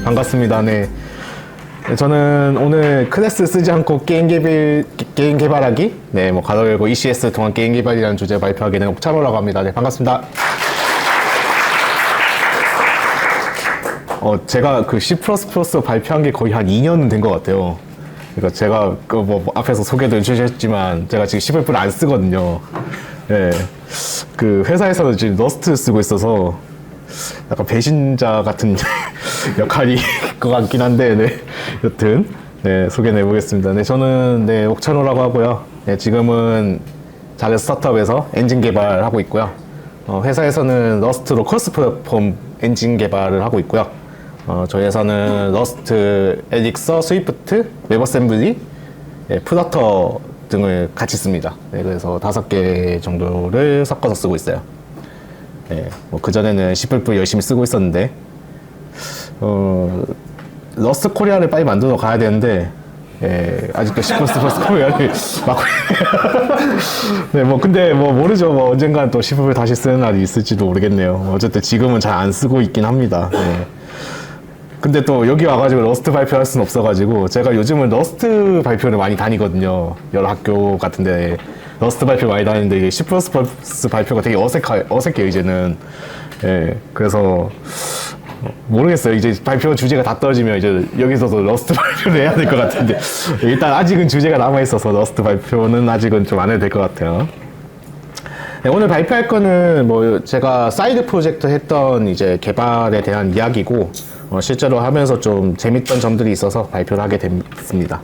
반갑습니다. 네. 저는 오늘 클래스 쓰지 않고 게임 개발하기, 네, 뭐 가로 열고 ECS 동안 게임 개발이라는 주제 발표하게 된 옥찬호라고 합니다. 네, 반갑습니다. 제가 그 C++ 발표한 게 거의 한 2년은 된 것 같아요. 그러니까 제가 뭐 앞에서 소개도 해주셨지만 제가 지금 C++를 안 쓰거든요. 네. 그 회사에서는 지금 러스트 쓰고 있어서 약간 배신자 같은 역할이 것 같긴 한데, 네. 여튼, 네, 소개해 보겠습니다. 네, 저는, 네, 옥찬호라고 하고요. 네, 지금은 작은 스타트업에서 엔진 개발하고 있고요. 회사에서는 러스트로 크로스 플랫폼 엔진 개발을 하고 있고요. 저희 회사는 러스트, 엘릭서, 스위프트, 웹어셈블리, 네, 플러터 등을 같이 씁니다. 네, 그래서 5개 정도를 섞어서 쓰고 있어요. 네, 뭐 그전에는 C++ 열심히 쓰고 있었는데, 러스트 코리아를 빨리 만들어 가야 되는데, 예, 아직도 C++ 코리아를 막고 네, 뭐 근데 뭐 모르죠. 뭐 언젠간 또 C++ 다시 쓰는 날이 있을지도 모르겠네요. 어쨌든 지금은 잘 안 쓰고 있긴 합니다. 네. 근데 또 여기 와가지고 러스트 발표할 순 없어가지고 제가 요즘은 러스트 발표를 많이 다니거든요. 여러 학교 같은데 러스트 발표 많이 다니는데 이게 C++ 발표가 되게 어색해요 이제는. 예, 그래서 모르겠어요. 이제 발표 주제가 다 떨어지면 이제 여기서도 러스트 발표를 해야 될 것 같은데 일단 아직은 주제가 남아있어서 러스트 발표는 아직은 좀 안 해도 될 것 같아요. 네, 오늘 발표할 거는 뭐 제가 사이드 프로젝트 했던 이제 개발에 대한 이야기고 실제로 하면서 좀 재밌던 점들이 있어서 발표를 하게 됐습니다.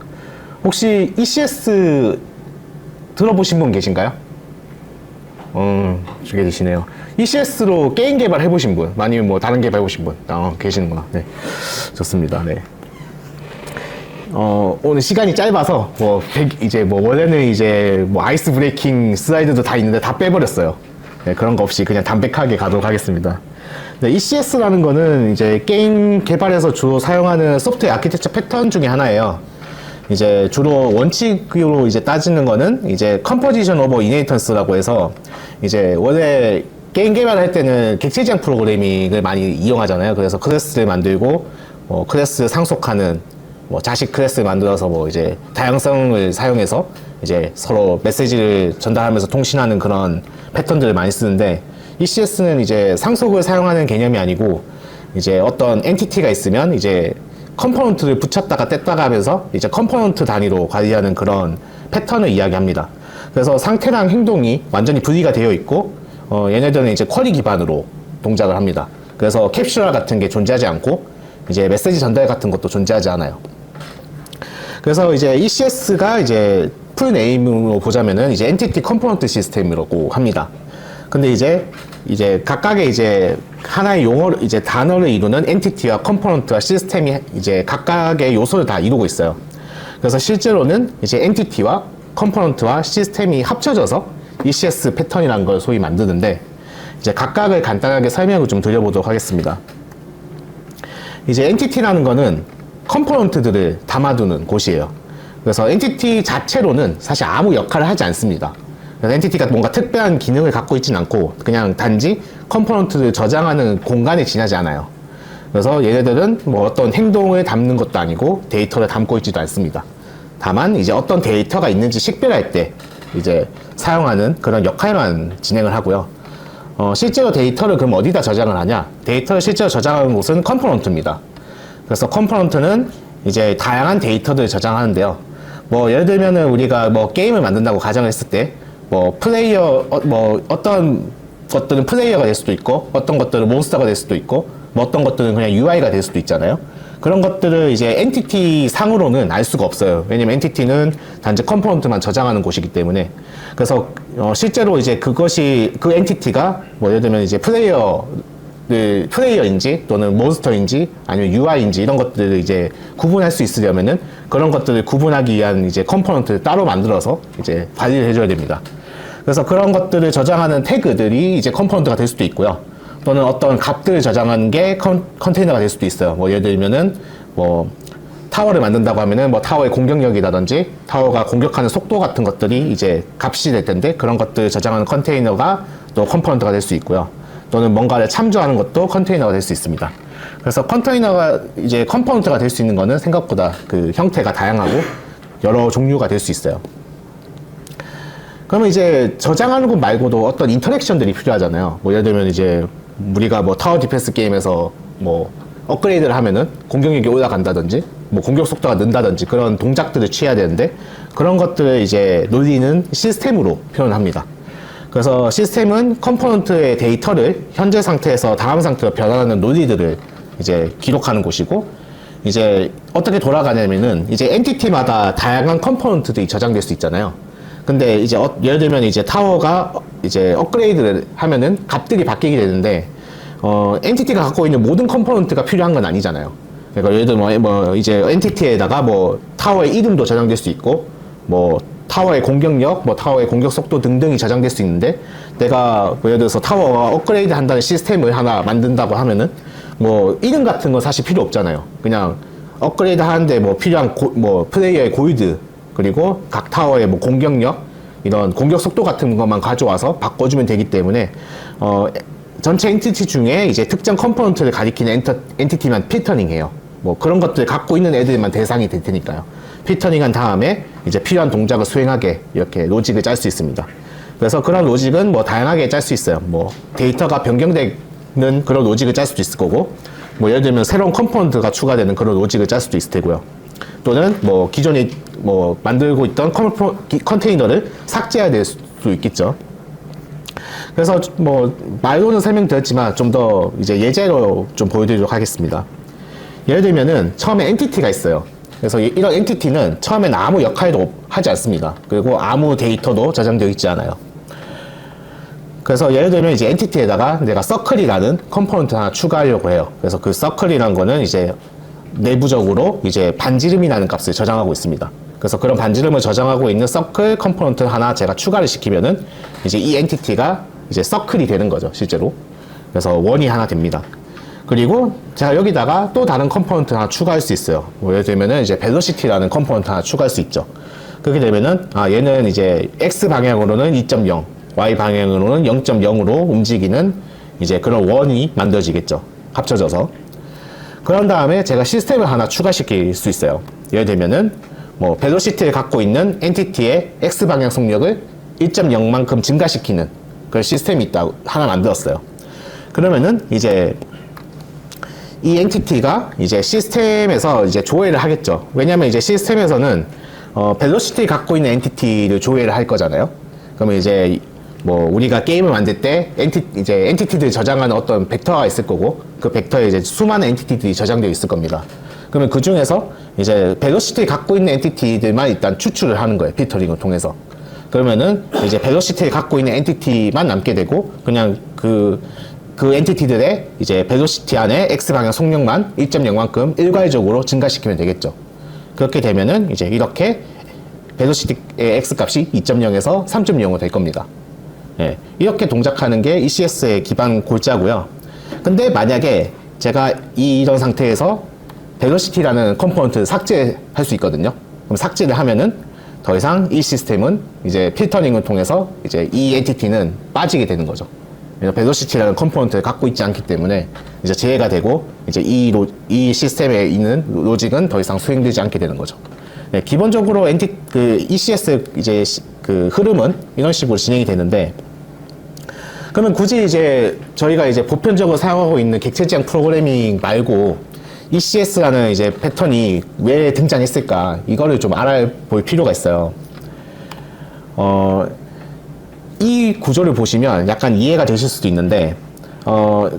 혹시 ECS 들어보신 분 계신가요? 두개 계시네요. ECS로 게임 개발 해보신 분, 아니면 뭐 다른 개발 해보신 분, 계시는구나. 네, 좋습니다. 네. 오늘 시간이 짧아서 이제 원래는 이제 아이스 브레이킹 슬라이드도 다 있는데 다 빼버렸어요. 네, 그런 거 없이 그냥 담백하게 가도록 하겠습니다. 네, ECS라는 거는 이제 게임 개발에서 주로 사용하는 소프트웨어 아키텍처 패턴 중에 하나예요. 이제 주로 원칙으로 이제 따지는 거는 이제 컴포지션 오버 이네이턴스라고 해서 이제 원래 게임 개발을 할 때는 객체 지향 프로그래밍을 많이 이용하잖아요. 그래서 클래스를 만들고 클래스 상속하는 자식 클래스를 만들어서 이제 다양성을 사용해서 이제 서로 메시지를 전달하면서 통신하는 그런 패턴들을 많이 쓰는데 ECS는 이제 상속을 사용하는 개념이 아니고 이제 어떤 엔티티가 있으면 이제 컴포넌트를 붙였다가 뗐다가 하면서 이제 컴포넌트 단위로 관리하는 그런 패턴을 이야기합니다. 그래서 상태랑 행동이 완전히 분리가 되어 있고 얘네들은 이제 쿼리 기반으로 동작을 합니다. 그래서 캡슐러 같은 게 존재하지 않고 이제 메시지 전달 같은 것도 존재하지 않아요. 그래서 이제 ECS가 이제 풀 네임으로 보자면은 이제 엔티티 컴포넌트 시스템이라고 합니다. 근데 이제 각각의 이제 하나의 용어를 이제 단어를 이루는 엔티티와 컴포넌트와 시스템이 이제 각각의 요소를 다 이루고 있어요. 그래서 실제로는 이제 엔티티와 컴포넌트와 시스템이 합쳐져서 ECS 패턴이라는 걸 소위 만드는데 이제 각각을 간단하게 설명을 좀 드려보도록 하겠습니다. 이제 엔티티라는 거는 컴포넌트들을 담아두는 곳이에요. 그래서 엔티티 자체로는 사실 아무 역할을 하지 않습니다. 그래서 엔티티가 뭔가 특별한 기능을 갖고 있지는 않고 그냥 단지 컴포넌트를 저장하는 공간에 지나지 않아요. 그래서 얘네들은 뭐 어떤 행동을 담는 것도 아니고 데이터를 담고 있지도 않습니다. 다만 이제 어떤 데이터가 있는지 식별할 때 이제 사용하는 그런 역할만 진행을 하고요. 실제로 데이터를 그럼 어디다 저장을 하냐? 데이터를 실제로 저장하는 곳은 컴포넌트입니다. 그래서 컴포넌트는 이제 다양한 데이터들을 저장하는데요. 뭐 예를 들면은 우리가 뭐 게임을 만든다고 가정을 했을 때 어떤 것들은 플레이어가 될 수도 있고 어떤 것들은 몬스터가 될 수도 있고 뭐 어떤 것들은 그냥 UI가 될 수도 있잖아요. 그런 것들을 이제 엔티티 상으로는 알 수가 없어요. 왜냐면 엔티티는 단지 컴포넌트만 저장하는 곳이기 때문에. 그래서 실제로 이제 그 엔티티가 뭐 예를 들면 이제 플레이어인지 또는 몬스터인지 아니면 UI인지 이런 것들을 이제 구분할 수 있으려면은 그런 것들을 구분하기 위한 이제 컴포넌트를 따로 만들어서 이제 관리를 해줘야 됩니다. 그래서 그런 것들을 저장하는 태그들이 이제 컴포넌트가 될 수도 있고요. 또는 어떤 값들을 저장하는 게 컨테이너가 될 수도 있어요. 뭐 예를 들면은 뭐 타워를 만든다고 하면은 뭐 타워의 공격력이라든지 타워가 공격하는 속도 같은 것들이 이제 값이 될 텐데 그런 것들을 저장하는 컨테이너가 또 컴포넌트가 될 수 있고요. 또는 뭔가를 참조하는 것도 컨테이너가 될 수 있습니다. 그래서 컨테이너가 이제 컴포넌트가 될 수 있는 거는 생각보다 그 형태가 다양하고 여러 종류가 될 수 있어요. 그러면 이제 저장하는 것 말고도 어떤 인터랙션들이 필요하잖아요. 뭐 예를 들면 이제 우리가 뭐 타워 디펜스 게임에서 뭐 업그레이드를 하면은 공격력이 올라간다든지 뭐 공격 속도가 는다든지 그런 동작들을 취해야 되는데 그런 것들을 이제 논리는 시스템으로 표현합니다. 그래서 시스템은 컴포넌트의 데이터를 현재 상태에서 다음 상태로 변환하는 논리들을 이제 기록하는 곳이고 이제 어떻게 돌아가냐면은 이제 엔티티마다 다양한 컴포넌트들이 저장될 수 있잖아요. 근데 이제 예를 들면 이제 타워가 이제 업그레이드를 하면은 값들이 바뀌게 되는데 엔티티가 갖고 있는 모든 컴포넌트가 필요한 건 아니잖아요. 그러니까 예를 들면 뭐 이제 엔티티에다가 뭐 타워의 이름도 저장될 수 있고 뭐 타워의 공격력, 뭐 타워의 공격 속도 등등이 저장될 수 있는데 내가 뭐 예를 들어서 타워가 업그레이드 한다는 시스템을 하나 만든다고 하면은 뭐 이름 같은 건 사실 필요 없잖아요. 그냥 업그레이드 하는데 뭐 필요한 뭐 플레이어의 골드 그리고 각 타워의 뭐 공격력 이런 공격 속도 같은 것만 가져와서 바꿔주면 되기 때문에 전체 엔티티 중에 이제 특정 컴포넌트를 가리키는 엔티티만 필터링해요. 뭐 그런 것들 갖고 있는 애들만 대상이 될 테니까요. 필터링한 다음에 이제 필요한 동작을 수행하게 이렇게 로직을 짤 수 있습니다. 그래서 그런 로직은 뭐 다양하게 짤 수 있어요. 뭐 데이터가 변경되는 그런 로직을 짤 수도 있을 거고, 뭐 예를 들면 새로운 컴포넌트가 추가되는 그런 로직을 짤 수도 있을 테고요. 또는 뭐 기존에 뭐 만들고 있던 컨테이너를 삭제해야 될 수도 있겠죠. 그래서 뭐 말로는 설명드렸지만 좀 더 이제 예제로 좀 보여드리도록 하겠습니다. 예를 들면은 처음에 엔티티가 있어요. 그래서 이런 엔티티는 처음에는 아무 역할도 하지 않습니다. 그리고 아무 데이터도 저장되어 있지 않아요. 그래서 예를 들면 이제 엔티티에다가 내가 서클이라는 컴포넌트 하나 추가하려고 해요. 그래서 그 서클이라는 거는 이제 내부적으로 이제 반지름이라는 값을 저장하고 있습니다. 그래서 그런 반지름을 저장하고 있는 서클 컴포넌트 하나 제가 추가를 시키면은 이제 이 엔티티가 이제 서클이 되는 거죠, 실제로. 그래서 원이 하나 됩니다. 그리고 제가 여기다가 또 다른 컴포넌트 하나 추가할 수 있어요. 뭐 예를 들면은 이제 벨로시티라는 컴포넌트 하나 추가할 수 있죠. 그렇게 되면은 얘는 이제 x 방향으로는 2.0, y 방향으로는 0.0으로 움직이는 이제 그런 원이 만들어지겠죠. 합쳐져서. 그런 다음에 제가 시스템을 하나 추가시킬 수 있어요. 예를 들면은 뭐 벨로시티를 갖고 있는 엔티티의 x 방향 속력을 1.0만큼 증가시키는 그런 시스템이 있다고 하나 만들었어요. 그러면은 이제 이 엔티티가 이제 시스템에서 이제 조회를 하겠죠. 왜냐면 이제 시스템에서는 벨로시티 갖고 있는 엔티티를 조회를 할 거잖아요. 그러면 이제 뭐 우리가 게임을 만들 때 이제 엔티티들 저장하는 어떤 벡터가 있을 거고 그 벡터에 이제 수많은 엔티티들이 저장되어 있을 겁니다. 그러면 그 중에서 이제 벨로시티 갖고 있는 엔티티들만 일단 추출을 하는 거예요. 필터링을 통해서. 그러면은 이제 벨로시티를 갖고 있는 엔티티만 남게 되고 그냥 그 엔티티들의 이제 벨로시티 안에 x 방향 속력만 1.0만큼 일괄적으로 증가시키면 되겠죠. 그렇게 되면은 이제 이렇게 벨로시티의 x 값이 2.0에서 3.0으로 될 겁니다. 예, 이렇게 동작하는 게 ECS의 기반 골자고요. 근데 만약에 제가 이런 상태에서 벨로시티라는 컴포넌트를 삭제할 수 있거든요. 그럼 삭제를 하면은 더 이상 이 시스템은 이제 필터링을 통해서 이제 이 엔티티는 빠지게 되는 거죠. 벨로시티라는 컴포넌트를 갖고 있지 않기 때문에 이제 제외가 되고 이제 이 시스템에 있는 로직은 더 이상 수행되지 않게 되는 거죠. 네, 기본적으로 ECS 이제 그 흐름은 이런 식으로 진행이 되는데, 그러면 굳이 이제 저희가 이제 보편적으로 사용하고 있는 객체 지향 프로그래밍 말고 ECS라는 이제 패턴이 왜 등장했을까, 이거를 좀 알아볼 필요가 있어요. 이 구조를 보시면 약간 이해가 되실 수도 있는데,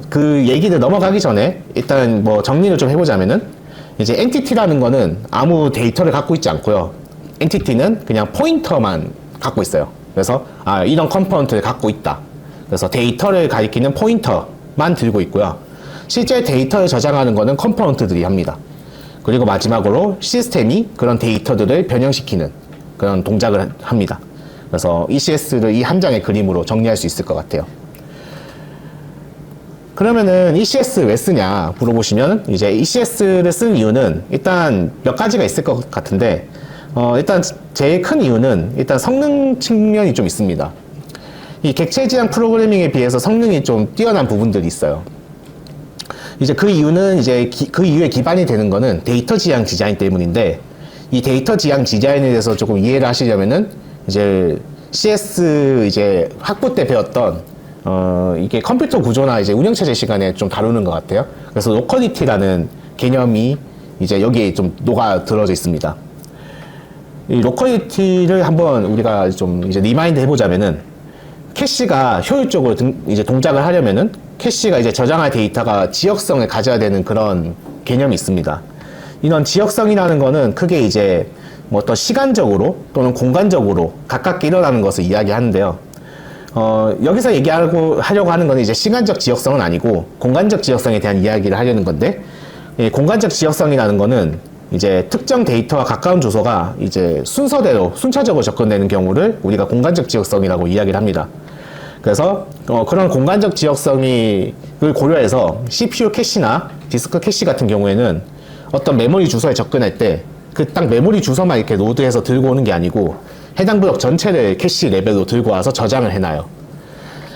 그 얘기를 넘어가기 전에 일단 뭐 정리를 좀 해보자면은, 이제 엔티티라는 거는 아무 데이터를 갖고 있지 않고요. 엔티티는 그냥 포인터만 갖고 있어요. 그래서 이런 컴포넌트를 갖고 있다. 그래서 데이터를 가리키는 포인터만 들고 있고요. 실제 데이터를 저장하는 거는 컴포넌트들이 합니다. 그리고 마지막으로 시스템이 그런 데이터들을 변형시키는 그런 동작을 합니다. 그래서 ECS를 이 한 장의 그림으로 정리할 수 있을 것 같아요. 그러면은 ECS 왜 쓰냐 물어보시면, 이제 ECS를 쓴 이유는 일단 몇 가지가 있을 것 같은데, 일단 제일 큰 이유는 일단 성능 측면이 좀 있습니다. 이 객체 지향 프로그래밍에 비해서 성능이 좀 뛰어난 부분들이 있어요. 이제 그 이유는 이제 그 이유에 기반이 되는 거는 데이터 지향 디자인 때문인데, 이 데이터 지향 디자인에 대해서 조금 이해를 하시려면은 이제 CS 이제 학부 때 배웠던 이게 컴퓨터 구조나 이제 운영체제 시간에 좀 다루는 것 같아요. 그래서 로컬리티라는 개념이 이제 여기에 좀 녹아 들어져 있습니다. 이 로컬리티를 한번 우리가 좀 이제 리마인드 해보자면은, 캐시가 효율적으로 이제 동작을 하려면은 캐시가 이제 저장할 데이터가 지역성을 가져야 되는 그런 개념이 있습니다. 이런 지역성이라는 거는 크게 이제 뭐 어떤 시간적으로 또는 공간적으로 가깝게 일어나는 것을 이야기하는데요. 여기서 하려고 하는 건 이제 시간적 지역성은 아니고 공간적 지역성에 대한 이야기를 하려는 건데, 공간적 지역성이라는 거는 이제 특정 데이터와 가까운 주소가 이제 순서대로 순차적으로 접근되는 경우를 우리가 공간적 지역성이라고 이야기를 합니다. 그래서 그런 공간적 지역성을 고려해서 CPU 캐시나 디스크 캐시 같은 경우에는 어떤 메모리 주소에 접근할 때 그 딱 메모리 주소만 이렇게 로드해서 들고 오는 게 아니고 해당 블록 전체를 캐시 레벨로 들고 와서 저장을 해놔요.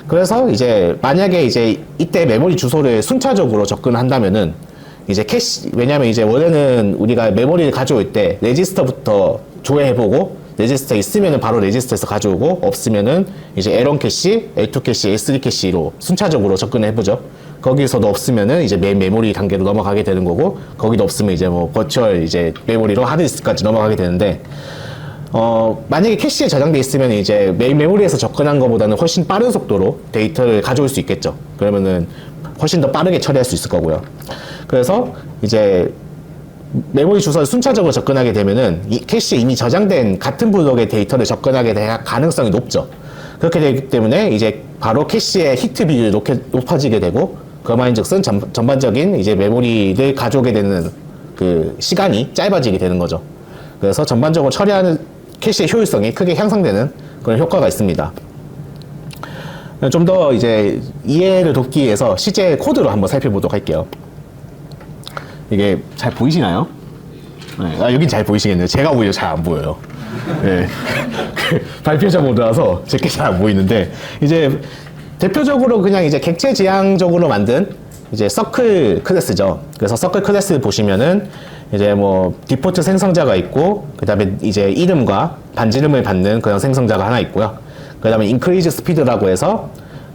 그래서 이제 만약에 이제 이때 메모리 주소를 순차적으로 접근한다면은 이제 캐시, 왜냐면 이제 원래는 우리가 메모리를 가져올 때 레지스터부터 조회해보고 레지스터 있으면은 바로 레지스터에서 가져오고 없으면은 이제 L1 캐시, L2 캐시, S3 캐시로 순차적으로 접근해보죠. 거기서도 없으면은 이제 메인 메모리 단계로 넘어가게 되는 거고, 거기도 없으면 이제 뭐 버추얼 이제 메모리로 하드디스크까지 넘어가게 되는데, 만약에 캐시에 저장돼 있으면 이제 메인 메모리에서 접근한 것보다는 훨씬 빠른 속도로 데이터를 가져올 수 있겠죠. 그러면은 훨씬 더 빠르게 처리할 수 있을 거고요. 그래서 이제 메모리 주소를 순차적으로 접근하게 되면은 이 캐시에 이미 저장된 같은 블록의 데이터를 접근하게 될 가능성이 높죠. 그렇게 되기 때문에 이제 바로 캐시의 히트 비율이 높아지게 되고, 그 말인즉슨 전반적인 이제 메모리를 가져오게 되는 그 시간이 짧아지게 되는 거죠. 그래서 전반적으로 처리하는 캐시의 효율성이 크게 향상되는 그런 효과가 있습니다. 좀 더 이제 이해를 돕기 위해서 실제 코드로 한번 살펴보도록 할게요. 이게 잘 보이시나요? 네. 여긴 잘 보이시겠네요. 제가 오히려 잘 안 보여요. 네. 발표자 모드라서 제게 잘 안 보이는데, 이제 대표적으로 그냥 이제 객체 지향적으로 만든 이제 서클 클래스죠. 그래서 서클 클래스 보시면은 이제 뭐 디포트 생성자가 있고, 그 다음에 이제 이름과 반지름을 받는 그런 생성자가 하나 있고요. 그 다음에 increase speed라고 해서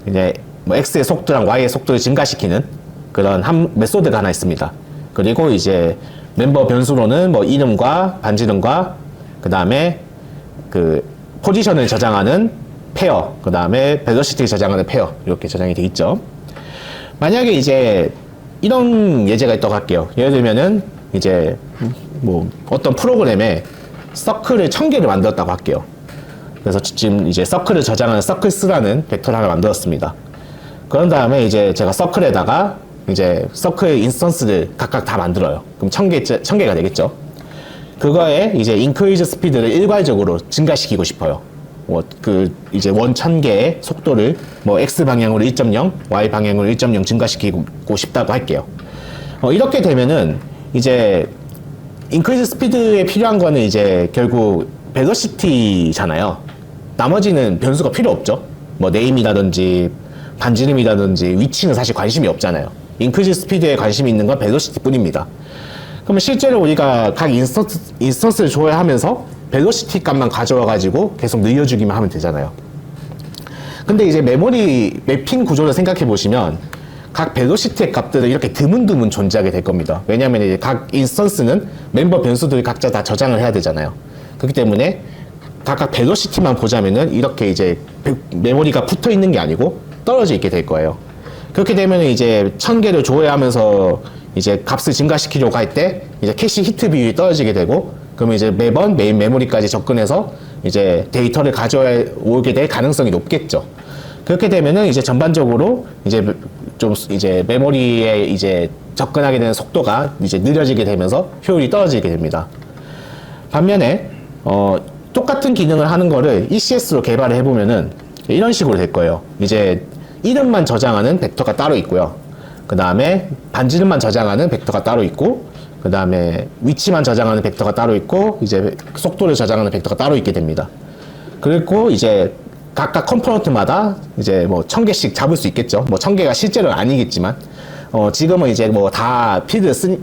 이제 뭐 x의 속도랑 y의 속도를 증가시키는 그런 한 메소드가 하나 있습니다. 그리고 이제 멤버 변수로는 뭐 이름과 반지름과 그 다음에 그 포지션을 저장하는 페어, 그 다음에 벨로시티를 저장하는 페어, 이렇게 저장이 돼 있죠. 만약에 이제 이런 예제가 있다고 할게요. 예를 들면은 이제 뭐 어떤 프로그램에 서클을 1000개를 만들었다고 할게요. 그래서 지금 이제 서클을 저장하는 서클스라는 벡터를 하나 만들었습니다. 그런 다음에 이제 제가 서클에다가 이제 서클 인스턴스를 각각 다 만들어요. 그럼 1000개가 되겠죠. 그거에 이제 increase speed를 일괄적으로 증가시키고 싶어요. 뭐 이제 원 1000개의 속도를 뭐 x 방향으로 1.0, y 방향으로 1.0 증가시키고 싶다고 할게요. 이렇게 되면은 이제 increase speed에 필요한 거는 이제 결국 velocity잖아요. 나머지는 변수가 필요 없죠. 뭐 name이라든지 반지름이라든지 위치는 사실 관심이 없잖아요. increase speed에 관심이 있는 건 velocity 뿐입니다. 그러면 실제로 우리가 각 인스턴스를 조회하면서 벨로시티 값만 가져와 가지고 계속 늘려주기만 하면 되잖아요. 근데 이제 메모리 매핑 구조를 생각해 보시면 각 벨로시티의 값들은 이렇게 드문드문 존재하게 될 겁니다. 왜냐하면 이제 각 인스턴스는 멤버 변수들이 각자 다 저장을 해야 되잖아요. 그렇기 때문에 각각 벨로시티만 보자면은 이렇게 이제 메모리가 붙어 있는 게 아니고 떨어져 있게 될 거예요. 그렇게 되면 이제 1000개를 조회하면서 이제 값을 증가시키려고 할 때 이제 캐시 히트 비율이 떨어지게 되고, 그러면 이제 매번 메인 메모리까지 접근해서 이제 데이터를 가져오게 될 가능성이 높겠죠. 그렇게 되면은 이제 전반적으로 이제 좀 이제 메모리에 이제 접근하게 되는 속도가 이제 느려지게 되면서 효율이 떨어지게 됩니다. 반면에 똑같은 기능을 하는 거를 ECS로 개발을 해보면은 이런 식으로 될 거예요. 이제 이름만 저장하는 벡터가 따로 있고요. 그 다음에 반지름만 저장하는 벡터가 따로 있고, 그 다음에 위치만 저장하는 벡터가 따로 있고, 이제 속도를 저장하는 벡터가 따로 있게 됩니다. 그리고 이제 각각 컴포넌트마다 이제 뭐 1000개씩 잡을 수 있겠죠. 뭐 1000개가 실제로는 아니겠지만, 지금은 이제 뭐 다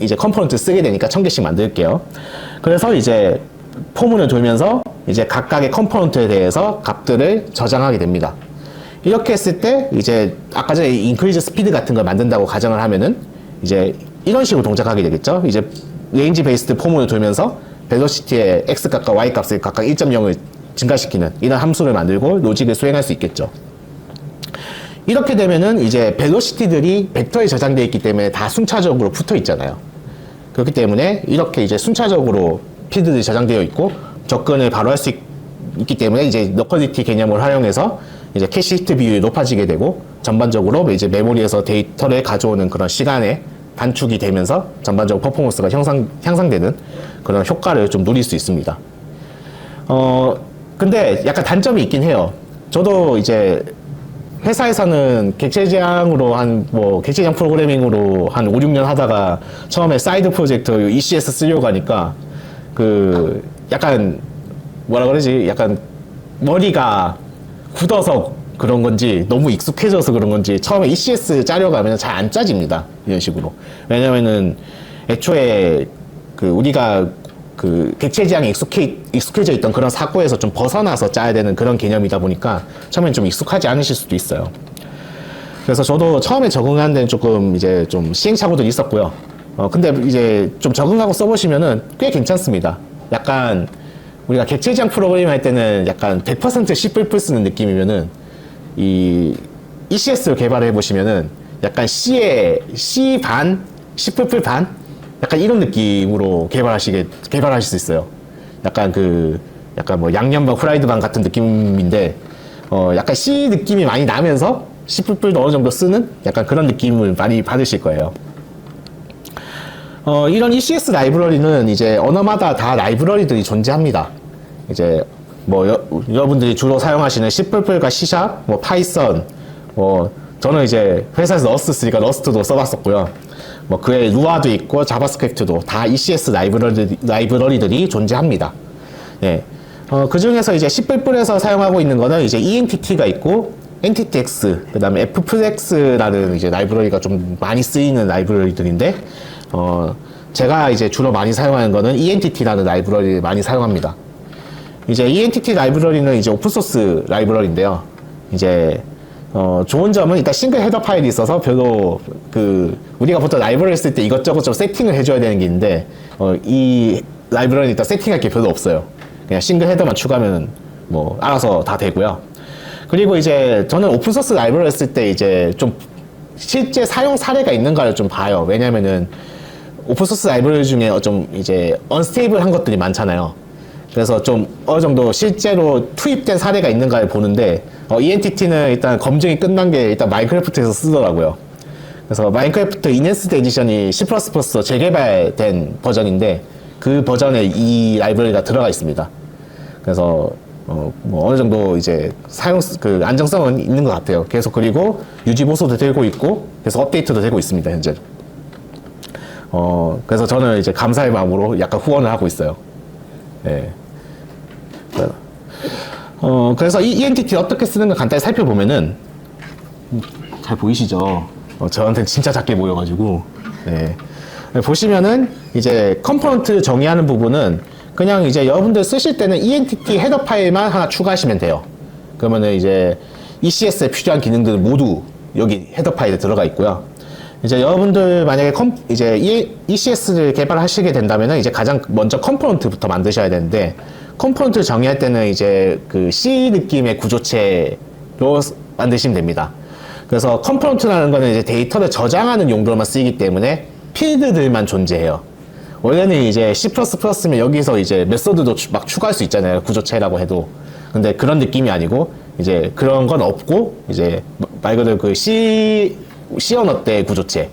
이제 컴포넌트 쓰게 되니까 1000개씩 만들게요. 그래서 이제 포문을 돌면서 이제 각각의 컴포넌트에 대해서 값들을 저장하게 됩니다. 이렇게 했을 때 이제 아까 전에 인크리즈 스피드 같은 걸 만든다고 가정을 하면은 이제 이런 식으로 동작하게 되겠죠. 이제 레인지 베이스드 포문을 돌면서 벨로시티의 x 값과 y 값을 각각 1.0을 증가시키는 이런 함수를 만들고 로직을 수행할 수 있겠죠. 이렇게 되면은 이제 벨로시티들이 벡터에 저장되어 있기 때문에 다 순차적으로 붙어 있잖아요. 그렇기 때문에 이렇게 이제 순차적으로 필드들이 저장되어 있고 접근을 바로 할 수 있기 때문에 이제 로컬리티 개념을 활용해서 이제 캐시 히트 비율이 높아지게 되고 전반적으로 이제 메모리에서 데이터를 가져오는 그런 시간에 단축이 되면서 전반적으로 퍼포먼스가 향상되는 그런 효과를 좀 누릴 수 있습니다. 근데 약간 단점이 있긴 해요. 저도 이제 회사에서는 객체지향으로 객체지향 프로그래밍으로 한 5, 6년 하다가 처음에 사이드 프로젝트 ECS 쓰려고 하니까 약간 뭐라 그러지? 약간 머리가 굳어서 그런 건지 너무 익숙해져서 그런 건지 처음에 ECS 짜려고 하면 잘 안 짜집니다. 이런 식으로. 왜냐면은 애초에 우리가 객체지향에 익숙해져 있던 그런 사고에서 좀 벗어나서 짜야 되는 그런 개념이다 보니까 처음엔 좀 익숙하지 않으실 수도 있어요. 그래서 저도 처음에 적응하는 데는 조금 이제 좀 시행착오들이 있었고요. 근데 이제 좀 적응하고 써보시면은 꽤 괜찮습니다. 약간 우리가 객체지향 프로그래밍 할 때는 약간 100% C++ 쓰는 느낌이면은 이 ECS를 개발해 보시면은 약간 C 반, C++ 반? 약간 이런 느낌으로 개발하실 수 있어요. 약간 뭐 양념반, 후라이드반 같은 느낌인데, 약간 C 느낌이 많이 나면서 C++도 어느 정도 쓰는 약간 그런 느낌을 많이 받으실 거예요. 이런 ECS 라이브러리는 이제 언어마다 다 라이브러리들이 존재합니다. 이제 뭐 여러분들이 주로 사용하시는 C++과 C#, 뭐 파이썬, 뭐 저는 이제 회사에서 러스트 쓰니까 러스트도 써봤었고요. 뭐 그에 루아도 있고 자바스크립트도 다 ECS 라이브러리들이 존재합니다. 예. 그 중에서 이제 C++에서 사용하고 있는 거는 이제 ENTT가 있고 NTTX, 그 다음에 FFX.라는 이제 라이브러리가 좀 많이 쓰이는 라이브러리들인데, 제가 이제 주로 많이 사용하는 거는 ENTT라는 라이브러리를 많이 사용합니다. 이제 ENTT 라이브러리는 이제 오픈소스 라이브러리인데요. 이제 좋은 점은 일단 싱글 헤더 파일이 있어서 별로 우리가 보통 라이브러리 쓸 때 이것저것 좀 세팅을 해줘야 되는 게 있는데, 이 라이브러리는 일단 세팅할 게 별로 없어요. 그냥 싱글 헤더만 추가하면 뭐 알아서 다 되고요. 그리고 이제 저는 오픈소스 라이브러리 쓸 때 이제 좀 실제 사용 사례가 있는가를 좀 봐요. 왜냐면은 오픈소스 라이브러리 중에 좀 이제 언스테이블한 것들이 많잖아요. 그래서 좀 어느 정도 실제로 투입된 사례가 있는가를 보는데, ENTT는 일단 검증이 끝난 게 일단 마인크래프트에서 쓰더라고요. 그래서 마인크래프트 인핸스드 에디션이 C++로 재개발된 버전인데 그 버전에 이 라이브러리가 들어가 있습니다. 그래서 뭐 어느 정도 이제 안정성은 있는 것 같아요. 계속 그리고 유지 보수도 되고 있고 계속 업데이트도 되고 있습니다, 현재. 그래서 저는 이제 감사의 마음으로 약간 후원을 하고 있어요. 예. 그래서 이 ENTT 어떻게 쓰는가 간단히 살펴보면은, 잘 보이시죠? 저한테는 진짜 작게 보여가지고, 예. 보시면은 이제 컴포넌트 정의하는 부분은 그냥 이제 여러분들 쓰실 때는 ENTT 헤더 파일만 하나 추가하시면 돼요. 그러면은 이제 ECS에 필요한 기능들은 모두 여기 헤더 파일에 들어가 있고요. 이제 여러분들 만약에 이제 ECS를 개발하시게 된다면은 이제 가장 먼저 컴포넌트부터 만드셔야 되는데, 컴포넌트를 정의할 때는 이제 C 느낌의 구조체로 만드시면 됩니다. 그래서 컴포넌트라는 거는 이제 데이터를 저장하는 용도로만 쓰이기 때문에 필드들만 존재해요. 원래는 이제 C++면 여기서 이제 메소드도 막 추가할 수 있잖아요. 구조체라고 해도. 근데 그런 느낌이 아니고 이제 그런 건 없고 이제 말 그대로 C 언어 때 구조체,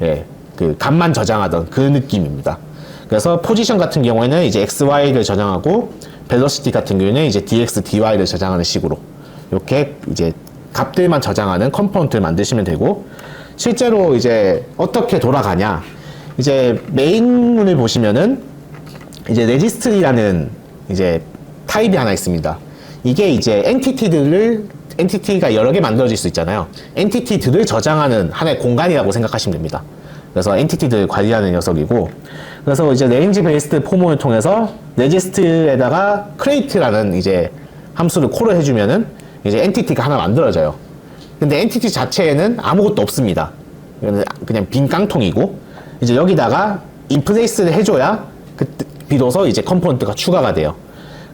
예, 값만 저장하던 그 느낌입니다. 그래서 포지션 같은 경우에는 이제 x, y를 저장하고 벨로시티 같은 경우에는 이제 dx, dy를 저장하는 식으로 이렇게 이제 값들만 저장하는 컴포넌트를 만드시면 되고, 실제로 이제 어떻게 돌아가냐, 이제 메인문을 보시면은 이제 레지스트리라는 이제 타입이 하나 있습니다. 이게 이제 엔티티가 여러 개 만들어질 수 있잖아요. 엔티티들을 저장하는 하나의 공간이라고 생각하시면 됩니다. 그래서 엔티티들을 관리하는 녀석이고, 그래서 이제 레인지 베이스드 포문을 통해서 레지스트에다가 create라는 이제 함수를 콜을 해주면은 이제 엔티티가 하나 만들어져요. 근데 엔티티 자체에는 아무것도 없습니다. 그냥 빈 깡통이고, 이제 여기다가 인플레이스를 해줘야 비로소 이제 컴포넌트가 추가가 돼요.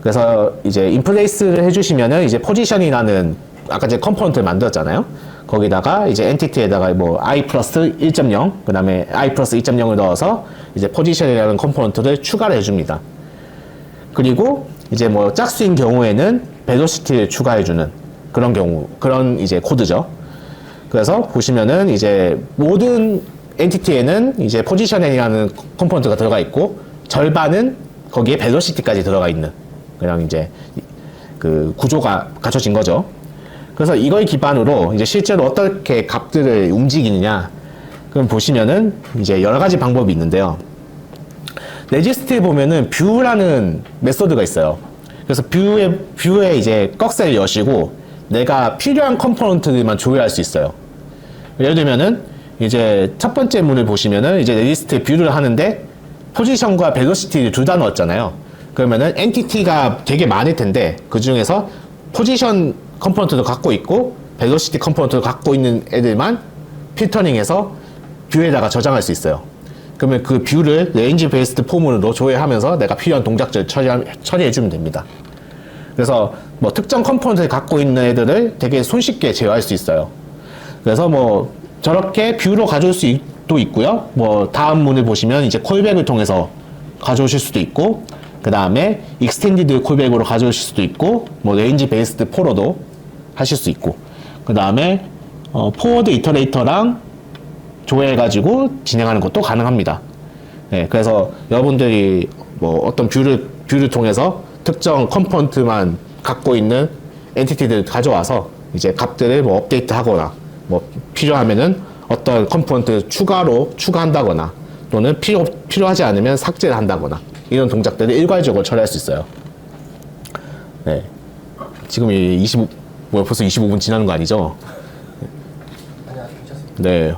그래서 이제 인플레이스를 해주시면은 이제 포지션이라는 아까 이제 컴포넌트를 만들었잖아요. 거기다가 이제 엔티티에다가 뭐 i 플러스 1.0, 그 다음에 i 플러스 2.0을 넣어서 이제 포지션이라는 컴포넌트를 추가를 해줍니다. 그리고 이제 뭐 짝수인 경우에는 벨로시티를 추가해주는 그런 이제 코드죠. 그래서 보시면은 이제 모든 엔티티에는 이제 포지션이라는 컴포넌트가 들어가 있고, 절반은 거기에 벨로시티까지 들어가 있는 그냥 이제 그 구조가 갖춰진 거죠. 그래서 이걸 기반으로 이제 실제로 어떻게 값들을 움직이느냐, 그럼 보시면은 이제 여러 가지 방법이 있는데요. 레지스트에 보면은 뷰라는 메소드가 있어요. 그래서 뷰에 이제 꺽쇠를 여시고 내가 필요한 컴포넌트들만 조회할 수 있어요. 예를 들면은 이제 첫 번째 문을 보시면은 이제 레지스트에 뷰를 하는데 포지션과 벨로시티를 둘 다 넣었잖아요. 그러면은 엔티티가 되게 많을 텐데 그 중에서 포지션 컴포넌트도 갖고 있고 벨로시티 컴포넌트도 갖고 있는 애들만 필터링해서 뷰에다가 저장할 수 있어요. 그러면 그 뷰를 레인지 베이스드 포문으로 조회하면서 내가 필요한 동작들을 처리해주면 됩니다. 그래서 뭐 특정 컴포넌트를 갖고 있는 애들을 되게 손쉽게 제어할 수 있어요. 그래서 뭐 저렇게 뷰로 가져올 수도 있고요. 뭐 다음 문을 보시면 이제 콜백을 통해서 가져오실 수도 있고, 그 다음에 익스텐디드 콜백으로 가져오실 수도 있고, 뭐 레인지 베이스드 포로도 하실 수 있고, 그 다음에 포워드 이터레이터랑 조회해가지고 진행하는 것도 가능합니다. 네, 그래서 여러분들이 뭐 어떤 뷰를 통해서 특정 컴포넌트만 갖고 있는 엔티티들을 가져와서 이제 값들을 뭐 업데이트하거나 뭐 필요하면은 어떤 컴포넌트 추가한다거나 또는 필요하지 않으면 삭제를 한다거나 이런 동작들을 일괄적으로 처리할 수 있어요. 네, 지금 벌써 25분 지나는 거 아니죠? 네,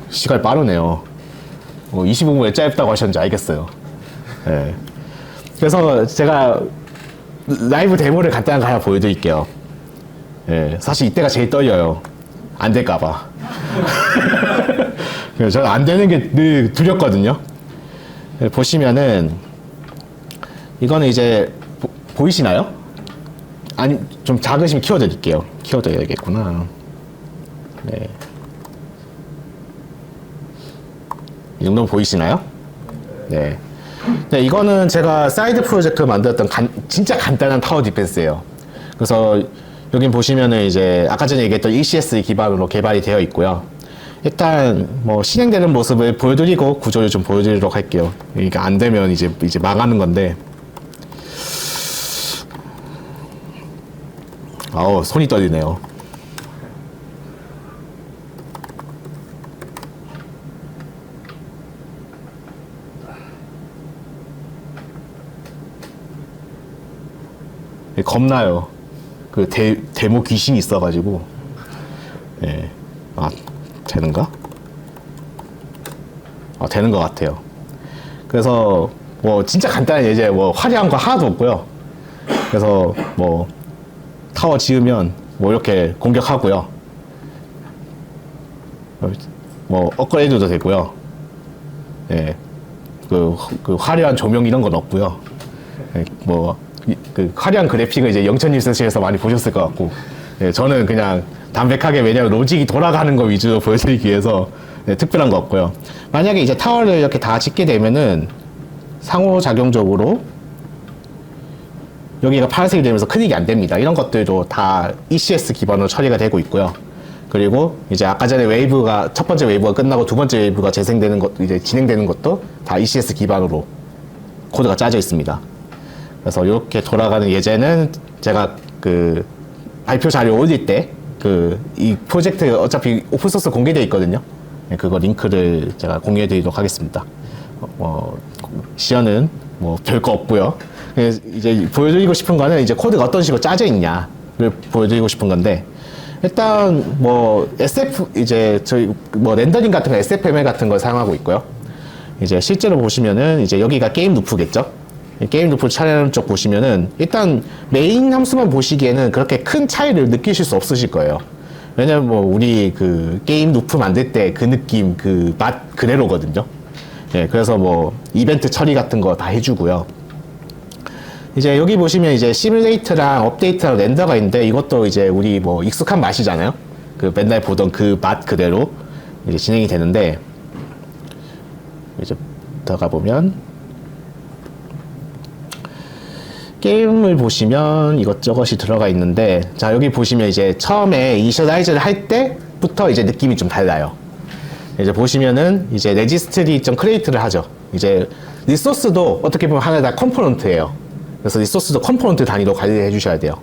시간이 빠르네요. 25분 왜 짧다고 하셨는지 알겠어요. 네. 그래서 제가 라이브 데모를 간단하게 하나 보여드릴게요. 네, 사실 이때가 제일 떨려요. 안 될까봐. 저는 안 되는 게 늘 두렵거든요. 네, 보시면은 이거는 이제 보이시나요? 아니, 좀 작으시면 키워드릴게요. 키워드려야겠구나. 네. 이 정도면 보이시나요? 네. 네, 이거는 제가 사이드 프로젝트 만들었던 진짜 간단한 타워 디펜스예요. 그래서 여긴 보시면은 이제 아까 전에 얘기했던 ECS 기반으로 개발이 되어 있고요. 일단 뭐 실행되는 모습을 보여드리고 구조를 좀 보여드리도록 할게요. 이게 안 되면 이제 망하는 건데. 손이 떨리네요. 겁나요. 그 데모 귀신이 있어가지고. 예. 되는가? 되는 것 같아요. 그래서 뭐 진짜 간단한 예제, 뭐 화려한 거 하나도 없고요. 그래서 뭐 타워 지으면 뭐 이렇게 공격하고요. 뭐 업그레이드도 되고요. 예. 그 화려한 조명 이런 건 없고요. 예. 그 화려한 그래픽을 이제 영천일서실에서 많이 보셨을 것 같고, 예, 저는 그냥 담백하게, 왜냐면 로직이 돌아가는 거 위주로 보여드리기 위해서 특별한 거 없고요. 만약에 이제 타워를 이렇게 다 짓게 되면은 상호작용적으로 여기가 파란색이 되면서 클릭이 안 됩니다. 이런 것들도 다 ECS 기반으로 처리가 되고 있고요. 그리고 이제 아까 전에 첫 번째 웨이브가 끝나고 두 번째 웨이브가 재생되는 것, 이제 진행되는 것도 다 ECS 기반으로 코드가 짜져 있습니다. 그래서 이렇게 돌아가는 예제는 제가 그 발표 자료 올릴 때 이 프로젝트 어차피 오픈소스 공개되어 있거든요. 그거 링크를 제가 공유해 드리도록 하겠습니다. 시연은 뭐 별거 없고요. 이제 보여드리고 싶은 거는 이제 코드가 어떤 식으로 짜져 있냐를 보여드리고 싶은 건데, 일단 뭐 SF 이제 저희 뭐 렌더링 같은 거 SFML 같은 걸 사용하고 있고요. 이제 실제로 보시면은 이제 여기가 게임 루프겠죠. 게임 루프 차례하는 쪽 보시면은 일단 메인 함수만 보시기에는 그렇게 큰 차이를 느끼실 수 없으실 거예요. 왜냐면 뭐 우리 그 게임 루프 만들 때 그 느낌 그 맛 그대로거든요. 예, 그래서 뭐 이벤트 처리 같은 거 다 해주고요. 이제 여기 보시면 이제 시뮬레이트랑 업데이트랑 렌더가 있는데, 이것도 이제 우리 뭐 익숙한 맛이잖아요. 그 맨날 보던 그 맛 그대로 이제 진행이 되는데, 이제 들어가 보면 게임을 보시면 이것저것이 들어가 있는데, 자 여기 보시면 이제 처음에 이니셜라이즈를 할 때부터 이제 느낌이 좀 달라요. 이제 보시면은 이제 레지스트리 좀 크리에이트를 하죠. 이제 리소스도 어떻게 보면 하나의 다 컴포넌트예요. 그래서 리소스도 컴포넌트 단위로 관리해 주셔야 돼요.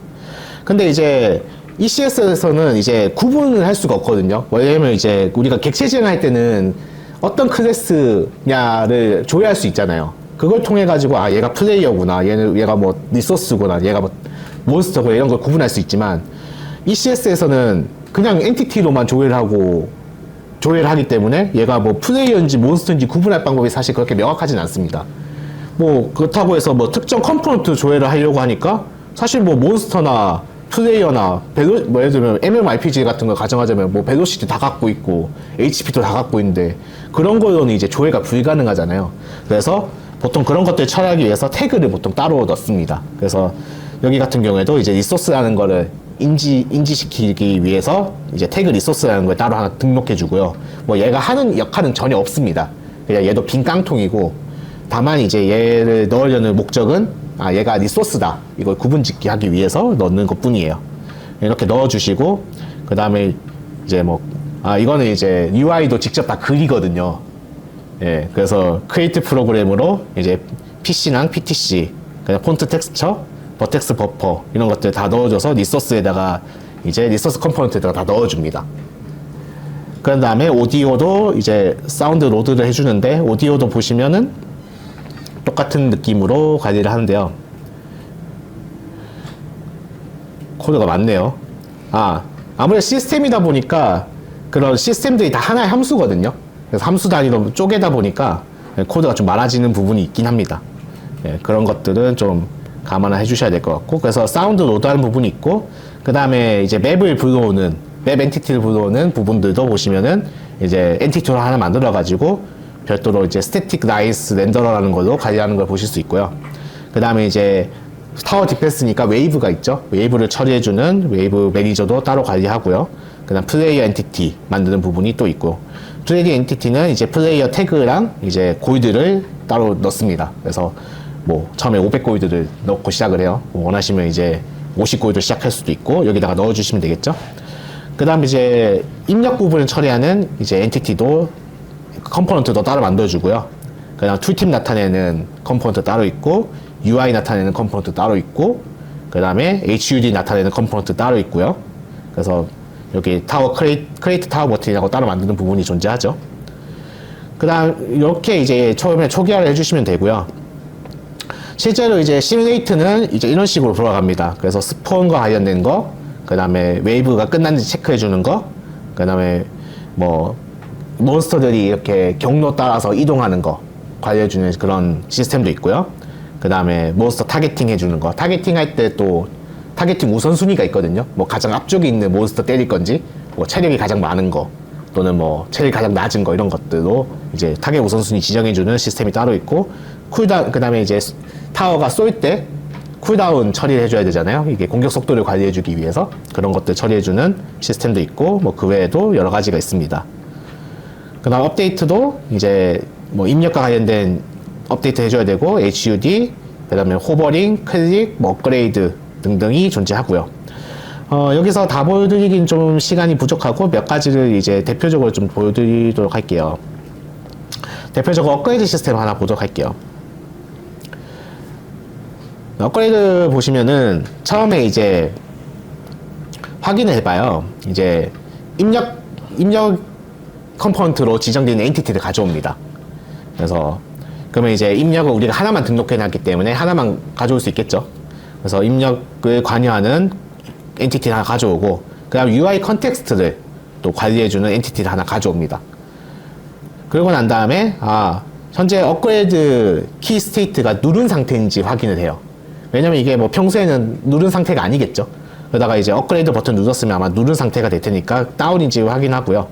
근데 이제 ECS에서는 이제 구분을 할 수가 없거든요. 왜냐면 이제 우리가 객체 지정할 때는 어떤 클래스냐를 조회할 수 있잖아요. 그걸 통해 가지고 아 얘가 플레이어구나, 얘가 뭐 리소스구나, 얘가 뭐 몬스터구나, 이런 걸 구분할 수 있지만, ECS에서는 그냥 엔티티로만 조회를 하기 때문에 얘가 뭐 플레이어인지 몬스터인지 구분할 방법이 사실 그렇게 명확하진 않습니다. 뭐 그렇다고 해서 뭐 특정 컴포넌트 조회를 하려고 하니까 사실 뭐 몬스터나 플레이어나 뭐 예를 들면 MMORPG 같은 걸 가정하자면 뭐 벨로시티 다 갖고 있고 HP도 다 갖고 있는데, 그런 거로는 이제 조회가 불가능하잖아요. 그래서 보통 그런 것들 처리하기 위해서 태그를 보통 따로 넣습니다. 그래서 여기 같은 경우에도 이제 리소스라는 거를 인지시키기 위해서 이제 태그 리소스라는 걸 따로 하나 등록해 주고요. 뭐 얘가 하는 역할은 전혀 없습니다. 그냥 얘도 빈 깡통이고, 다만 이제 얘를 넣으려는 목적은 아 얘가 리소스다, 이걸 구분짓기 하기 위해서 넣는 것 뿐이에요. 이렇게 넣어주시고, 그 다음에 이제 뭐 이거는 이제 UI도 직접 다 그리거든요. 예, 그래서 크리에이트 프로그램으로 이제 PC랑 PTC, 그냥 폰트 텍스처, 버텍스 버퍼 이런 것들 다 넣어줘서 리소스에다가 이제 리소스 컴포넌트에다가 다 넣어줍니다. 그 다음에 오디오도 이제 사운드 로드를 해주는데, 오디오도 보시면은 똑같은 느낌으로 관리를 하는데요. 코드가 많네요. 아무래도 시스템이다 보니까 그런 시스템들이 다 하나의 함수거든요. 그래서 함수 단위로 쪼개다 보니까 코드가 좀 많아지는 부분이 있긴 합니다. 예, 그런 것들은 좀 감안을 해주셔야 될 것 같고, 그래서 사운드 로드하는 부분이 있고, 그 다음에 이제 맵을 불러오는, 맵 엔티티를 불러오는 부분들도 보시면은 이제 엔티티로 하나 만들어가지고 별도로 이제 스태틱 라이스 렌더러라는 걸로 관리하는 걸 보실 수 있고요. 그 다음에 이제 타워 디펜스니까 웨이브가 있죠. 웨이브를 처리해주는 웨이브 매니저도 따로 관리하고요. 그 다음 플레이어 엔티티 만드는 부분이 또 있고, 플레이어 엔티티는 이제 플레이어 태그랑 이제 골드를 따로 넣습니다. 그래서 뭐 처음에 500골드를 넣고 시작을 해요. 뭐 원하시면 이제 50골드 시작할 수도 있고, 여기다가 넣어주시면 되겠죠. 그 다음 이제 입력 부분을 처리하는 이제 엔티티도 컴포넌트도 따로 만들어주고요. 그다음 툴팁 나타내는 컴포넌트 따로 있고, UI 나타내는 컴포넌트 따로 있고, 그 다음에 HUD 나타내는 컴포넌트 따로 있고요. 그래서 여기 타워 크리에이트 타워 버튼이라고 따로 만드는 부분이 존재하죠. 그 다음 이렇게 이제 처음에 초기화를 해주시면 되고요. 실제로 이제 시뮬레이트는 이제 이런 식으로 돌아갑니다. 그래서 스폰과 관련된 거, 그 다음에 웨이브가 끝났는지 체크해주는 거, 그 다음에 뭐 몬스터들이 이렇게 경로 따라서 이동하는 거 관리해주는 그런 시스템도 있고요. 그 다음에 몬스터 타겟팅 해주는 거, 타겟팅 할 때 또 타겟팅 우선순위가 있거든요. 뭐 가장 앞쪽에 있는 몬스터 때릴 건지, 뭐 체력이 가장 많은 거, 또는 뭐 체력이 가장 낮은 거, 이런 것들로 이제 타겟 우선순위 지정해주는 시스템이 따로 있고, 쿨다운, 그 다음에 이제 타워가 쏠 때 쿨다운 처리를 해줘야 되잖아요. 이게 공격 속도를 관리해주기 위해서 그런 것들 처리해주는 시스템도 있고, 뭐 그 외에도 여러 가지가 있습니다. 그 다음 업데이트도 이제 뭐 입력과 관련된 업데이트 해줘야 되고, HUD, 그 다음에 호버링, 클릭, 뭐 업그레이드 등등이 존재하고요. 여기서 다 보여드리긴 좀 시간이 부족하고 몇 가지를 이제 대표적으로 좀 보여드리도록 할게요. 대표적으로 업그레이드 시스템 하나 보도록 할게요. 업그레이드 보시면은 처음에 이제 확인을 해봐요. 이제 입력 컴포넌트로 지정된 엔티티를 가져옵니다. 그래서 그러면 이제 입력을 우리가 하나만 등록해 놨기 때문에 하나만 가져올 수 있겠죠. 그래서 입력을 관여하는 엔티티를 하나 가져오고, 그 다음 UI 컨텍스트를 또 관리해주는 엔티티를 하나 가져옵니다. 그러고 난 다음에 현재 업그레이드 키 스테이트가 누른 상태인지 확인을 해요. 왜냐면 이게 뭐 평소에는 누른 상태가 아니겠죠. 그러다가 이제 업그레이드 버튼 눌렀으면 아마 누른 상태가 될 테니까 다운인지 확인하고요.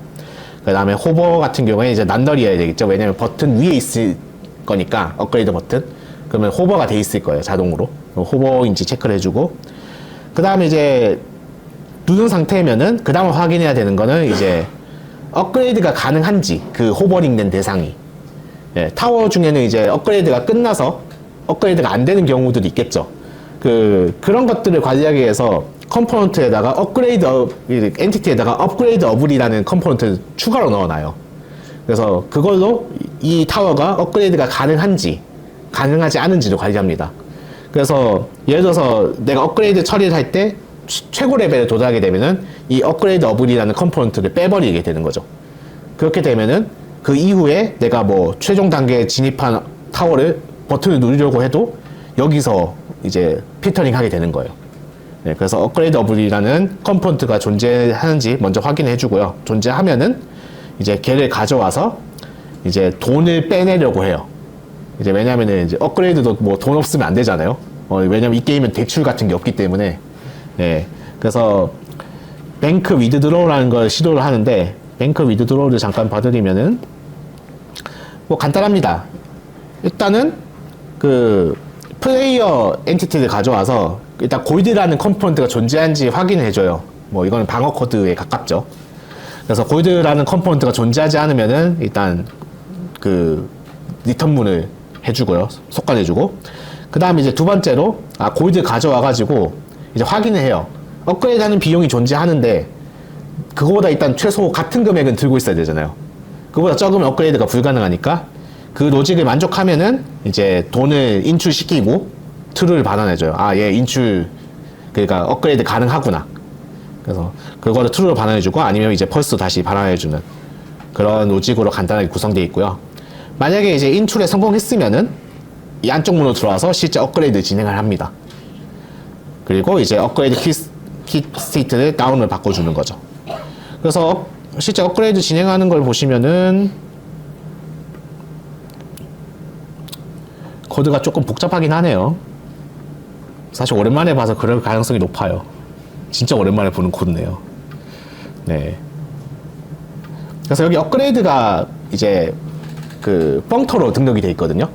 그 다음에 호버 같은 경우에 이제 난더리여야 되겠죠. 왜냐면 버튼 위에 있을 거니까, 업그레이드 버튼. 그러면 호버가 돼 있을 거예요, 자동으로. 호버인지 체크를 해주고. 그 다음에 이제 누른 상태면은, 그 다음에 확인해야 되는 거는 이제 업그레이드가 가능한지, 그 호버링 된 대상이. 예, 타워 중에는 이제 업그레이드가 끝나서 업그레이드가 안 되는 경우들이 있겠죠. 그런 것들을 관리하기 위해서 컴포넌트에다가 엔티티에다가 업그레이드 어블이라는 컴포넌트를 추가로 넣어놔요. 그래서 그걸로 이 타워가 업그레이드가 가능한지, 가능하지 않은지를 관리합니다. 그래서 예를 들어서 내가 업그레이드 처리를 할 때 최고 레벨에 도달하게 되면은 이 업그레이드 어블이라는 컴포넌트를 빼버리게 되는 거죠. 그렇게 되면은 그 이후에 내가 뭐 최종 단계에 진입한 타워를 버튼을 누르려고 해도 여기서 이제 필터링 하게 되는 거예요. 네, 그래서 업그레이드 어블이라는 컴포넌트가 존재하는지 먼저 확인해 주고요. 존재하면은 이제 걔를 가져와서 이제 돈을 빼내려고 해요. 이제 왜냐면은 이제 업그레이드도 뭐 돈 없으면 안 되잖아요. 왜냐면 이 게임은 대출 같은 게 없기 때문에. 네, 그래서 뱅크 위드드로우라는 걸 시도를 하는데, 뱅크 위드드로우를 잠깐 봐드리면은 뭐 간단합니다. 일단은 그 플레이어 엔티티를 가져와서 일단 골드라는 컴포넌트가 존재한지 확인해줘요. 뭐 이거는 방어 코드에 가깝죠. 그래서 골드라는 컴포넌트가 존재하지 않으면은 일단 그 리턴문을 해주고요. 속간해주고. 그 다음에 이제 두 번째로 골드 가져와가지고 이제 확인을 해요. 업그레이드 하는 비용이 존재하는데 그거보다 일단 최소 같은 금액은 들고 있어야 되잖아요. 그보다 적으면 업그레이드가 불가능하니까 그 로직을 만족하면은 이제 돈을 인출시키고 트루를 반환해줘요. 얘 인출, 그러니까 업그레이드 가능하구나. 그래서 그거를 트루로 반환해주고, 아니면 이제 펄스 다시 반환해주는 그런 로직으로 간단하게 구성되어 있고요. 만약에 이제 인출에 성공했으면은 이 안쪽 문으로 들어와서 실제 업그레이드 진행을 합니다. 그리고 이제 업그레이드 키 스테이트를 다운을 바꿔주는 거죠. 그래서 실제 업그레이드 진행하는 걸 보시면은 코드가 조금 복잡하긴 하네요. 사실 오랜만에 봐서 그럴 가능성이 높아요. 진짜 오랜만에 보는 코드네요. 네. 그래서 여기 업그레이드가 이제 그 펑터로 등록이 돼 있거든요.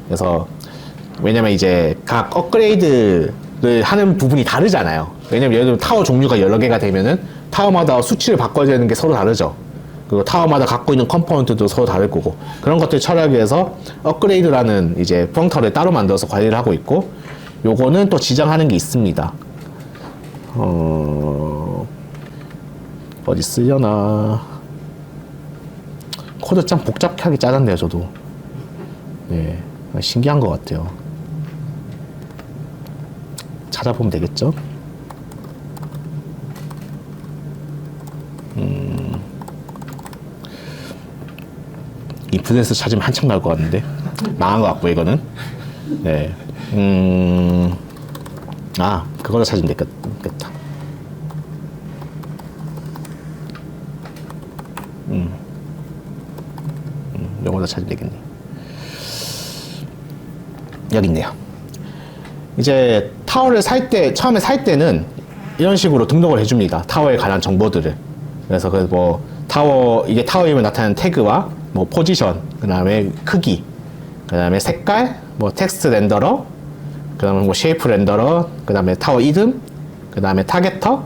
그래서 왜냐면 이제 각 업그레이드를 하는 부분이 다르잖아요. 왜냐면 예를 들면 타워 종류가 여러 개가 되면은 타워마다 수치를 바꿔야 되는 게 서로 다르죠. 그리고 타워마다 갖고 있는 컴포넌트도 서로 다를 거고, 그런 것들 처리하기 위해서 업그레이드라는 이제 펑터를 따로 만들어서 관리를 하고 있고, 요거는 또 지정하는 게 있습니다. 어디 쓰려나. 코드 참 복잡하게 짜놨네요, 저도. 네, 신기한 것 같아요. 찾아보면 되겠죠? 인플루언서 찾으면 한참 나올 것 같은데 망한 것 같고, 이거는. 네. 그걸로 찾으면 되겠다. 요걸로 찾으면 되겠네. 여기 있네요. 이제 타워를 처음에 살 때는 이런 식으로 등록을 해줍니다. 타워에 관한 정보들을. 그래서 이게 타워임을 나타내는 태그와 뭐 포지션, 그 다음에 크기, 그 다음에 색깔, 뭐 텍스트 렌더러, 그 다음에 뭐 쉐이프 렌더러, 그 다음에 타워 이름, 그 다음에 타겟터,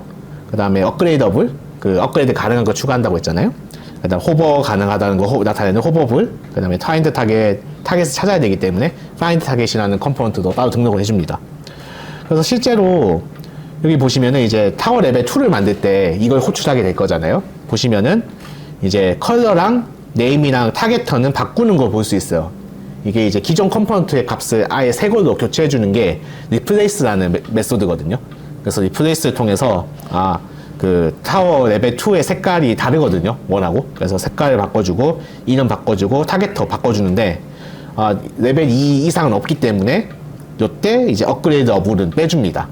그 다음에 업그레이더블, 그 업그레이드 가능한 거 추가한다고 했잖아요. 그 다음 호버 가능하다는 거 나타내는 호버블, 그 다음에 파인드 타겟을 찾아야 되기 때문에 파인드 타겟이라는 컴포넌트도 따로 등록을 해줍니다. 그래서 실제로 여기 보시면은 이제 타워 레벨 2를 만들 때 이걸 호출하게 될 거잖아요. 보시면은 이제 컬러랑 네임이랑 타겟터는 바꾸는 걸 볼 수 있어요. 이게 이제 기존 컴포넌트의 값을 아예 새 걸로 교체해 주는 게 리플레이스라는 메소드거든요. 그래서 리플레이스를 통해서 그 타워 레벨 2의 색깔이 다르거든요, 원하고. 그래서 색깔을 바꿔주고 이름 바꿔주고 타겟터 바꿔주는데 레벨 2 이상은 없기 때문에 요때 이제 업그레이드 어블은 빼줍니다.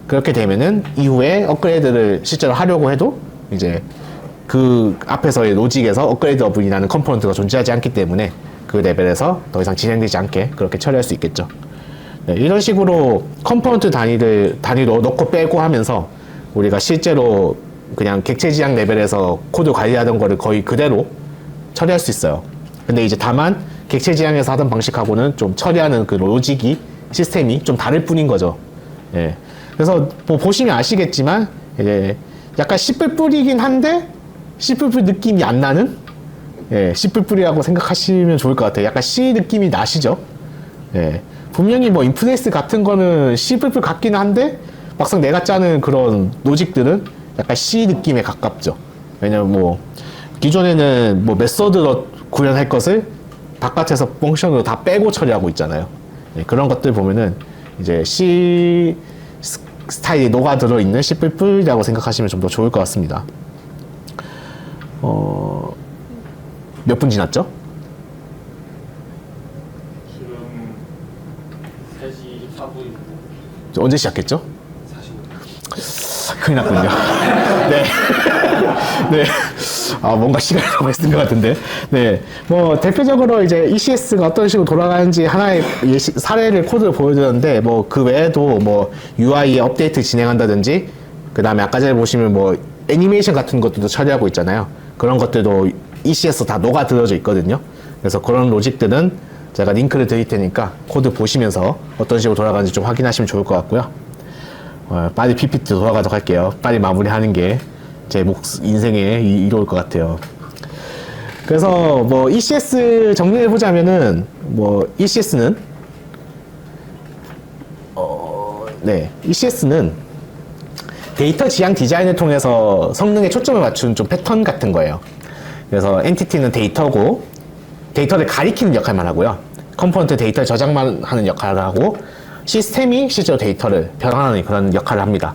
그렇게 되면은 이후에 업그레이드를 실제로 하려고 해도 이제 그 앞에서의 로직에서 업그레이드 어블이라는 컴포넌트가 존재하지 않기 때문에 그 레벨에서 더 이상 진행되지 않게 그렇게 처리할 수 있겠죠. 네, 이런 식으로 컴포넌트 단위로 넣고 빼고 하면서 우리가 실제로 그냥 객체 지향 레벨에서 코드 관리하던 거를 거의 그대로 처리할 수 있어요. 근데 이제 다만 객체 지향에서 하던 방식하고는 좀 처리하는 그 로직이 시스템이 좀 다를 뿐인 거죠. 예. 그래서 뭐 보시면 아시겠지만 이제 약간 씨뿔뿔이긴 한데 씨뿔뿔 느낌이 안 나는 씨뿔뿔이라고 생각하시면 좋을 것 같아요. 약간 C 느낌이 나시죠? 예. 분명히 뭐 인플레이스 같은 거는 씨뿔뿔 같긴 한데 막상 내가 짜는 그런 로직들은 약간 C 느낌에 가깝죠. 왜냐면 뭐 기존에는 뭐 메서드로 구현할 것을 바깥에서 펑션으로 다 빼고 처리하고 있잖아요. 예. 그런 것들 보면은 이제 C 스타일이 녹아들어 있는 씨뿔뿔이라고 생각하시면 좀 더 좋을 것 같습니다. 몇 분 지났죠? 지금 3시 24분이고 언제 시작했죠? 45분. 큰일 났군요. 네. 네. 뭔가 시간이 너무 했은 것 같은데. 네. 뭐, 대표적으로 이제 ECS가 어떤 식으로 돌아가는지 하나의 사례를 코드를 보여드렸는데, 뭐, 그 외에도 뭐, UI에 업데이트 진행한다든지, 그 다음에 아까 전에 보시면 뭐, 애니메이션 같은 것들도 처리하고 있잖아요. 그런 것들도 ECS 다 녹아들어져 있거든요. 그래서 그런 로직들은 제가 링크를 드릴 테니까 코드 보시면서 어떤 식으로 돌아가는지 좀 확인하시면 좋을 것 같고요. 빨리 PPT 돌아가도록 할게요. 빨리 마무리하는 게 제 인생의 이로울 것 같아요. 그래서 뭐 ECS 정리해 보자면은 뭐 ECS는 ECS는 데이터 지향 디자인을 통해서 성능에 초점을 맞춘 좀 패턴 같은 거예요. 그래서 엔티티는 데이터고 데이터를 가리키는 역할만 하고요. 컴포넌트 데이터를 저장만 하는 역할을 하고 시스템이 실제로 데이터를 변환하는 그런 역할을 합니다.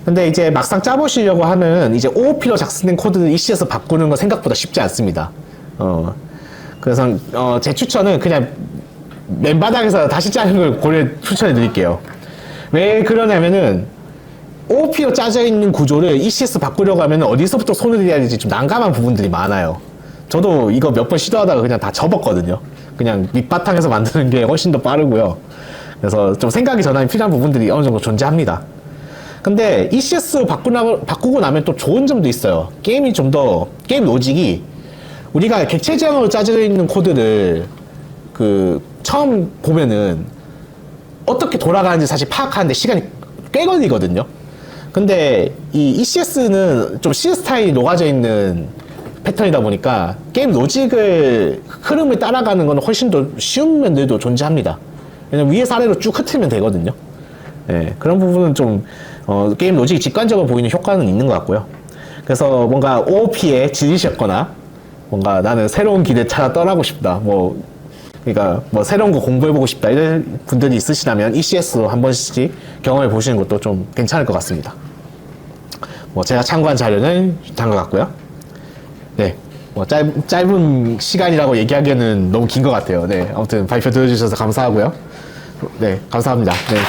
근데 이제 막상 짜보시려고 하면 이제 OOP로 작성된 코드를 ECS 바꾸는 건 생각보다 쉽지 않습니다. 그래서 제 추천은 그냥 맨바닥에서 다시 짜는 걸 추천해 드릴게요. 왜 그러냐면은 OOP로 짜져 있는 구조를 ECS 바꾸려고 하면 어디서부터 손을 대야 될지 좀 난감한 부분들이 많아요. 저도 이거 몇 번 시도하다가 그냥 다 접었거든요. 그냥 밑바탕에서 만드는 게 훨씬 더 빠르고요. 그래서 좀 생각이 전환이 필요한 부분들이 어느 정도 존재합니다. 근데 ECS 바꾸고 나면 또 좋은 점도 있어요. 게임 로직이 우리가 객체 지향으로 짜져 있는 코드를 처음 보면은 어떻게 돌아가는지 사실 파악하는데 시간이 꽤 걸리거든요. 근데 이 ECS는 좀 C 스타일이 녹아져 있는 패턴이다 보니까 게임 로직을 흐름을 따라가는 건 훨씬 더 쉬운 면들도 존재합니다. 왜냐면 위에서 아래로 쭉 흩으면 되거든요. 예, 그런 부분은 좀 게임 로직이 직관적으로 보이는 효과는 있는 것 같고요. 그래서 뭔가 OOP에 질리셨거나 뭔가 나는 새로운 길을 찾아 떠나고 싶다. 그러니까 새로운 거 공부해보고 싶다. 이런 분들이 있으시다면 ECS로 한 번씩 경험해 보시는 것도 좀 괜찮을 것 같습니다. 제가 참고한 자료는 단 것 같고요. 네. 짧은 시간이라고 얘기하기에는 너무 긴 것 같아요. 네. 아무튼 발표 들어주셔서 감사하고요. 네. 감사합니다. 네.